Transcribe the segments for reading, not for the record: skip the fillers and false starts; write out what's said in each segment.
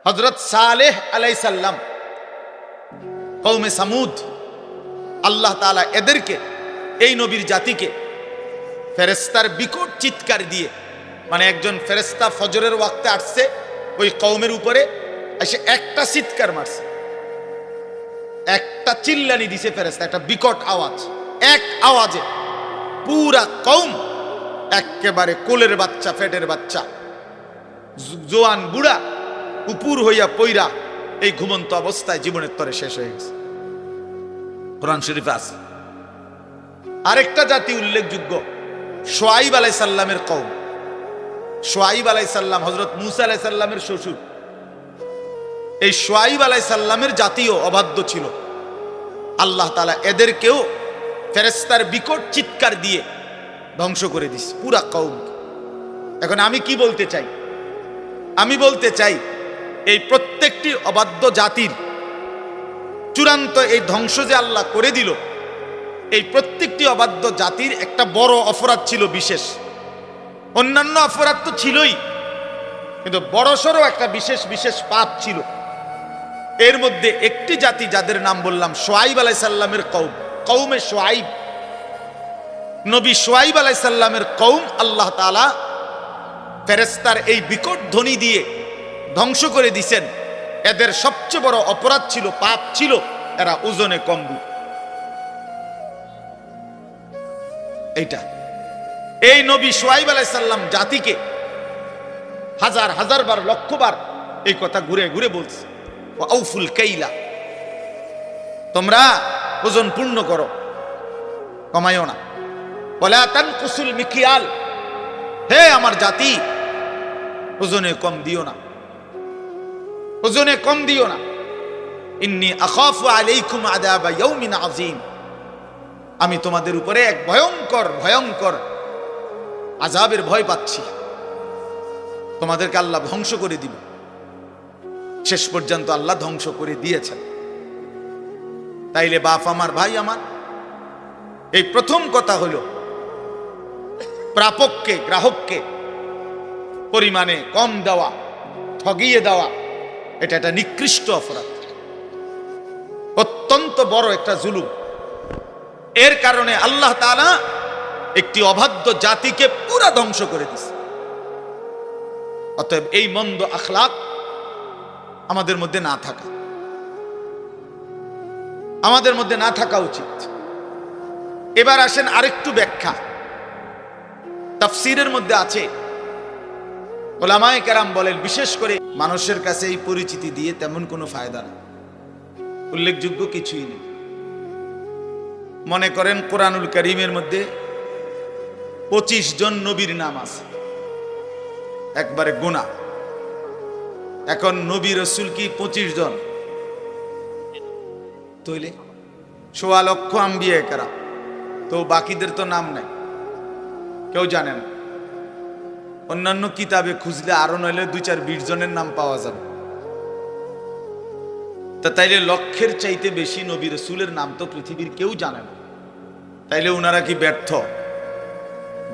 হযরত সালেহ আলাইহিস সালাম কওমে সামুদ, আল্লাহ তাআলা এদেরকে, এই নবীর জাতিকে ফেরেশতার বিকট চিৎকার দিয়ে, মানে একজন ফেরেশতা ফজরের ওয়াক্তে আসছে ওই কওমের উপরে, এসে একটা চিৎকার মারছে, একটা চিল্লানি দিছে ফেরেশতা, একটা বিকট আওয়াজ, এক আওয়াজে পুরা কওম একেবারে কোলের বাচ্চা, পেটের বাচ্চা, জোয়ান বুড়া উপুর হইয়া পইরা এই ঘুমন্ত অবস্থায় জীবনের তরে শেষ হয়ে গেছে। কোরআন শরীফে আছে। আরেকটা জাতি উল্লেখযোগ্য, শুআইব আলাইহিস সালামের কওম। শুআইব আলাইহিস সালাম হযরত মূসা আলাইহিস সালামের শ্বশুর। এই শুআইব আলাইহিস সালামের জাতীয় অবাধ্য ছিল। আল্লাহ তাআলা এদেরকেও ফেরেশতার বিকট চিৎকার দিয়ে ধ্বংস করে দিছে পুরা কওম। এখন আমি কি বলতে চাই? আমি বলতে চাই এই প্রত্যেকটি অবাধ্য জাতির চূড়ান্ত এই ধ্বংস যে আল্লাহ করে দিল, এই প্রত্যেকটি অবাধ্য জাতির একটা বড় অপরাধ ছিল বিশেষ। অন্যান্য অপরাধ তো ছিলই, কিন্তু বড়সড় একটা বিশেষ বিশেষ পাপ ছিল। এর মধ্যে একটি জাতি যাদের নাম বললাম, শুআইব আলাইহিস সালামের কওম, কওমে শুআইব। নবী শুআইব আলাইহিস সালামের কওম আল্লাহ তাআলা ফেরেশতার এই বিকট ধ্বনি দিয়ে ধ্বংস করে দিয়েছেন। এদের সবচেয়ে বড় অপরাধ ছিল, পাপ ছিল, এরা ওজনে কম। এইটা এই নবী শুআইব আলাইহিস সালাম জাতিকে হাজার হাজার বার, লক্ষবার এই কথা ঘুরে ঘুরে বলছে, আউফুল কাইলা, তোমরা ওজন পূর্ণ করো, কমাইও না। ওয়ালা তানকুসুল মিকিয়াল, হে আমার জাতি, ওজনে কম দিও না, ওজনে কম দিও না। ইন্নী আখাফু আলাইকুম আযাবা ইয়াউমিন আযীম, আমি তোমাদের উপরে এক ভয়ঙ্কর ভয়ঙ্কর আযাবের ভয় পাচ্ছি, তোমাদেরকে আল্লাহ ধ্বংস করে দিবে। শেষ পর্যন্ত আল্লাহ ধ্বংস করে দিয়েছেন। তাইলে বাপ আমার, ভাই আমার, এই প্রথম কথা হলো প্রাপককে, গ্রাহককে পরিমাণে কম দেওয়া, ঠগিয়ে দেওয়া, এটা একটা নিকৃষ্ট অপরাধ, অত্যন্ত বড় একটা জুলুম। এর কারণে আল্লাহ তাআলা একটি অবাধ্য জাতিকে পুরা ধ্বংস করে দিয়েছে। অতএব এই মন্দ আখলাক আমাদের মধ্যে না থাকা, আমাদের মধ্যে না থাকা উচিত। এবার আসেন আরেকটু ব্যাখ্যা। তাফসীরের মধ্যে আছে, উলামায়ে কেরাম বলেন, বিশেষ করে মানুষের কাছে এই পরিচিতি দিয়ে তেমন কোনো ফায়দা নেই, উল্লেখযোগ্য কিছুই নেই। মনে করেন কোরআনুল কারীমের মধ্যে 25 জন নবীর নাম আছে, একবারে গোনা। এখন নবী রাসূল কি 25 জন? তইলে 1.25 লক্ষ আম্বিয়া কেরাম, তো বাকিদের তো নাম নাই, কেউ জানে না। অন্যান্য কিতাবে খুঁজলে আরো নইলে 2-4-20 জনের নাম পাওয়া যাবে। তা তাইলে লক্ষের চাইতে বেশি নবী রাসূলের নাম তো পৃথিবীর কেউ জানে না। তাইলে ওনারা কি ব্যর্থ?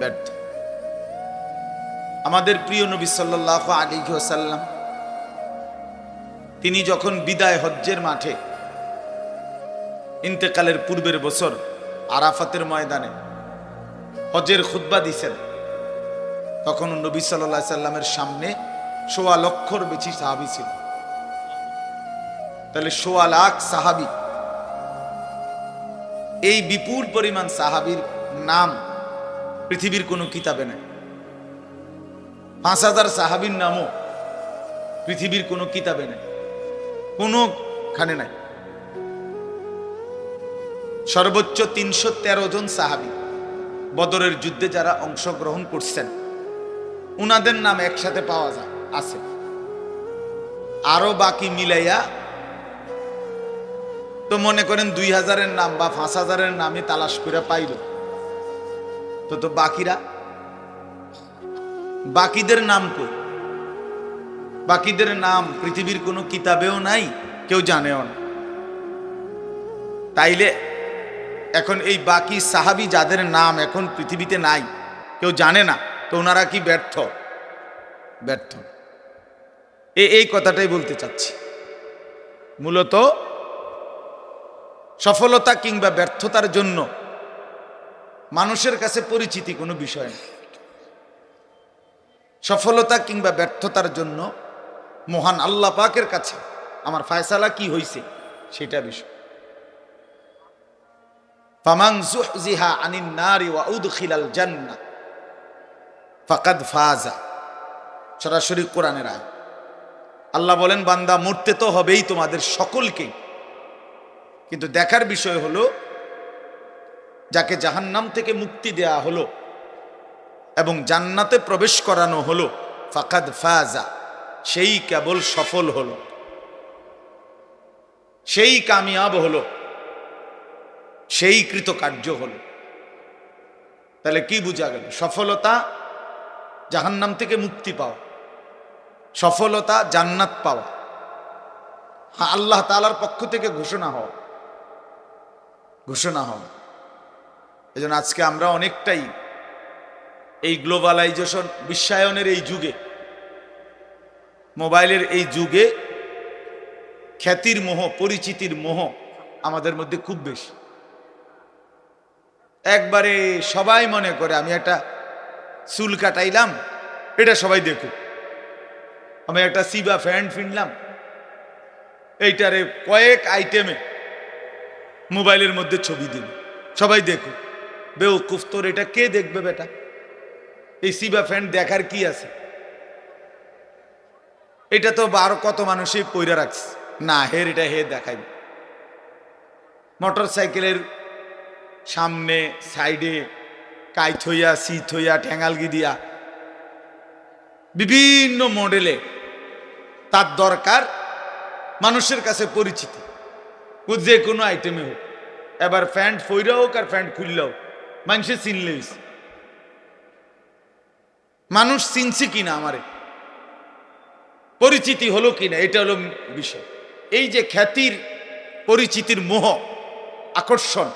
ব্যর্থ। আমাদের প্রিয় নবী সাল্লাল্লাহু আলাইহি ওয়াসাল্লাম, তিনি যখন বিদায় হজ্জের মাঠে ইন্তেকালের পূর্বের বছর আরাফাতের ময়দানে হজের খুতবা দিয়েছেন, তখন নবী সাল্লাল্লাহু আলাইহি সাল্লামের সামনে 1.25 লক্ষর বেশি সাহাবী ছিল। তাহলে 1.25 লাখ সাহাবী, এই বিপুল পরিমাণ সাহাবীর নাম পৃথিবীর কোনো কিতাবে নেই। 5000 সাহাবীর নামও পৃথিবীর কোনো কিতাবে নেই, কোনোখানে নাই। সর্বোচ্চ 313 জন সাহাবী বদরের যুদ্ধে যারা অংশগ্রহণ করছেন, উনাদের নাম একসাথে পাওয়া যায়, আছে। আরো বাকি মিলাইয়া তো মনে করেন 2000-এর নাম বা 5000-এর নামে তালাশ করে পাইল, তো বাকিরা, বাকিদের নাম কই? বাকিদের নাম পৃথিবীর কোনো কিতাবেও নাই, কেউ জানেও না। তাইলে এখন এই বাকি সাহাবী যাদের নাম এখন পৃথিবীতে নাই, কেউ জানে না, তো ওনারা কি ব্যর্থ? ব্যর্থ। এই কথাটাই বলতে চাচ্ছি। মূলত সফলতা কিংবা ব্যর্থতার জন্য মানুষের কাছে পরিচিতি কোনো বিষয় না। সফলতা কিংবা ব্যর্থতার জন্য মহান আল্লাহ পাকের কাছে আমার ফায়সালা কি হইছে সেটা বিষয়। ফামান যুহজিহা আনিন নারি ওয়া উদখিলাল জান্নাহ ফাকাদ ফাজা, সরাসরি কোরআনের আয়াত। আল্লাহ বলেন, বান্দা মরতে তো হবেই তোমাদের সকলকে, কিন্তু দেখার বিষয় হলো যাকে জাহান্নাম থেকে মুক্তি দেয়া হলো এবং জান্নাতে প্রবেশ করানো হলো, ফাকাদ ফাজা, সেই কেবল সফল হলো, সেই কামিয়াব হলো, সেই কৃতকার্য হলো। তাহলে কি বোঝা গেল? সফলতা জাহান্নাম থেকে মুক্তি পাওয়া, সফলতা জান্নাত পাওয়া, হ্যাঁ আল্লাহ তাআলার পক্ষ থেকে ঘোষণা হওয়া। এজন্য আজকে আমরা অনেকটাই এই গ্লোবালাইজেশন, বিশ্বায়নের এই যুগে, মোবাইলের এই যুগে খ্যাতির মোহ, পরিচিতির মোহ আমাদের মধ্যে খুব বেশি। একবারে সবাই মনে করে আমি একটা চুল কাটাইলাম, এটা সবাই দেখুক। আমি একটা সিবা প্যান্ট কিনলাম, এইটারে কয়েক আইটেমে মোবাইলের মধ্যে ছবি দিন, সবাই দেখুক। বেওকুফ, তোর এটা কে দেখবে বেটা? এই সিবা প্যান্ট দেখার কি আছে? এটা তো আরো কত মানুষই পইরা রাখছে, না হের এটা হে দেখাইবে। মোটর সাইকেলের সামনে সাইডে কাইথ হইয়া, সিট হইয়া, ঠ্যাঙ্গালগি দিয়া বিভিন্ন মডেলে তার দরকার মানুষের কাছে পরিচিতি, যে কোনো আইটেমে হোক। এবার প্যান্ট ফইরা হোক আর প্যান্ট খুললেও মানুষে চিনলে, মানুষ চিনছে কিনা, আমারে পরিচিতি হলো কিনা, এটা হলো বিষয়। এই যে খ্যাতির, পরিচিতির মোহ, আকর্ষণ,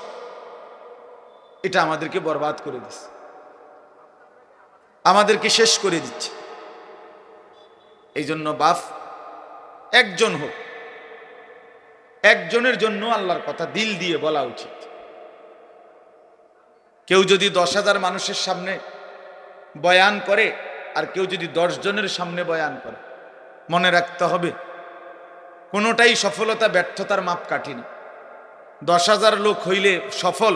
এটা আমাদেরকে বরবাদ করে দিচ্ছে, আমাদেরকে শেষ করে দিচ্ছে। এই জন্য বাপ একজন হোক, একজনের জন্য আল্লাহর কথা দিল দিয়ে বলা উচিত। কেউ যদি 10,000 মানুষের সামনে বয়ান করে আর কেউ যদি 10 জনের সামনে বয়ান করে, মনে রাখতে হবে কোনোটাই সফলতা ব্যর্থতার মাপকাঠি না। 10,000 লোক হইলে সফল,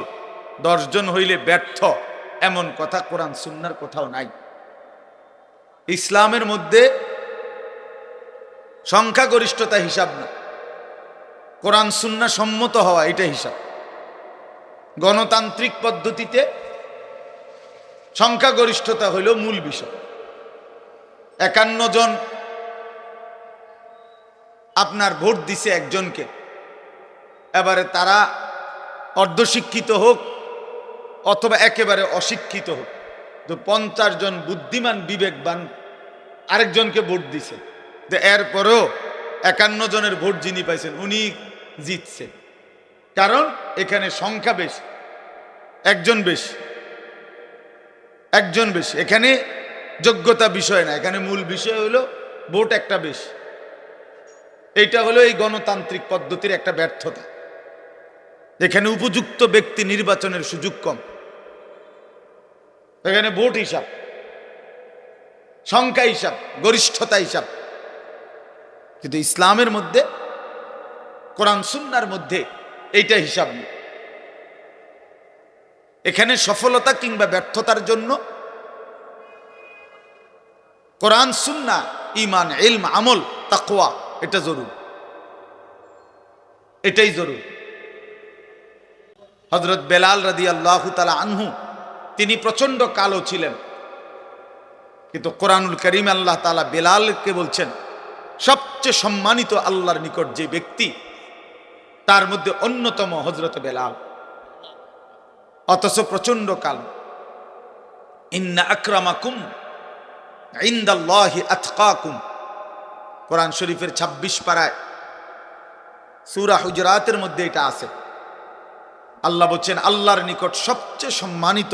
10 জন হইলে ব্যর্থ, এমন কথা কোরআন সুন্নাহর কোথাও নাই। ইসলামের মধ্যে সংখ্যাগরিষ্ঠতা হিসাব না, কোরআন সুন্নাহ সম্মত হওয়া এটা হিসাব। গণতান্ত্রিক পদ্ধতিতে সংখ্যাগরিষ্ঠতা হইল মূল বিষয়। 51 জন আপনার ভোট দিছে একজনকে, এবারে তারা অর্ধশিক্ষিত হোক অথবা একেবারে অশিক্ষিত হোক, তো 50 জন বুদ্ধিমান বিবেকবান আরেকজনকে ভোট দিছে, তো এরপরেও 51 জনের ভোট যিনি পাইছেন উনি জিতছে। কারণ এখানে সংখ্যা বেশি, একজন বেশি। এখানে যোগ্যতা বিষয় না, এখানে মূল বিষয় হলো ভোট একটা বেশি। এইটা হলো এই গণতান্ত্রিক পদ্ধতির একটা ব্যর্থতা। এখানে উপযুক্ত ব্যক্তি নির্বাচনের সুযোগ কম, এখানে ভোট হিসাব, সংখ্যা হিসাব, গরিষ্ঠতা হিসাব। কিন্তু ইসলামের মধ্যে, কোরআন সুন্নাহর মধ্যে এইটা হিসাব নেই। এখানে সফলতা কিংবা ব্যর্থতার জন্য কোরআন সুন্নাহ, ঈমান, ইলম, আমল, তাকওয়া এটা জরুরি, এটাই জরুরি। হযরত বেলাল রাদিয়াল্লাহু তাআলা আনহু, তিনি প্রচন্ড কালো ছিলেন, কিন্তু কোরআনুল কারীম আল্লাহ তাআলা বেলালকে বলছেন সবচেয়ে সম্মানিত আল্লাহর নিকট যে ব্যক্তি, তার মধ্যে অন্যতম হযরত বেলাল, অথচ প্রচন্ড কালো। ইন্না আকরামাকুম ইনদাল্লাহি আতকাকুম, কোরআন শরীফের 26 পারায় সূরা হুজরাতের মধ্যে এটা আছে। আল্লাহ বলছেন আল্লাহর নিকট সবচেয়ে সম্মানিত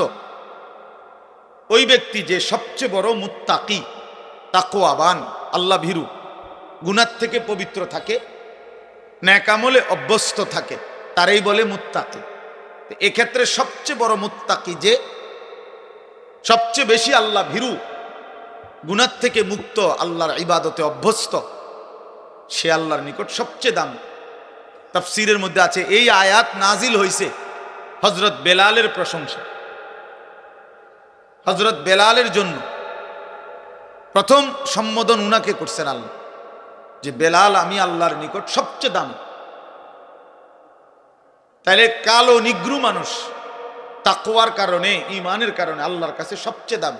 ওই ব্যক্তি যে সবচেয়ে বড় মুত্তাকি, তাকওয়াবান, আল্লাহ ভীরু। গুনার থেকে পবিত্র থাকে, নেক আমলে অভ্যস্ত থাকে, তারাই বলে মুত্তাকি। এক্ষেত্রে সবচেয়ে বড় মুত্তাকি যে সবচেয়ে বেশি আল্লাহ ভীরু, গুনার থেকে মুক্ত, আল্লাহর ইবাদতে অভ্যস্ত, সে আল্লাহর নিকট সবচেয়ে দাম। তাফসীরের মধ্যে আছে এই আয়াত নাজিল হয়েছে হযরত বেলালের প্রশংসা। হযরত বেলালের জন্য প্রথম সম্বোধন উনাকে করছেন আল্লাহ, যে বেলাল আমি আল্লাহর নিকট সবচেয়ে দাম। তাহলে কালো নিগ্রু মানুষ তাকওয়ার কারণে, ঈমানের কারণে আল্লাহর কাছে সবচেয়ে দাম।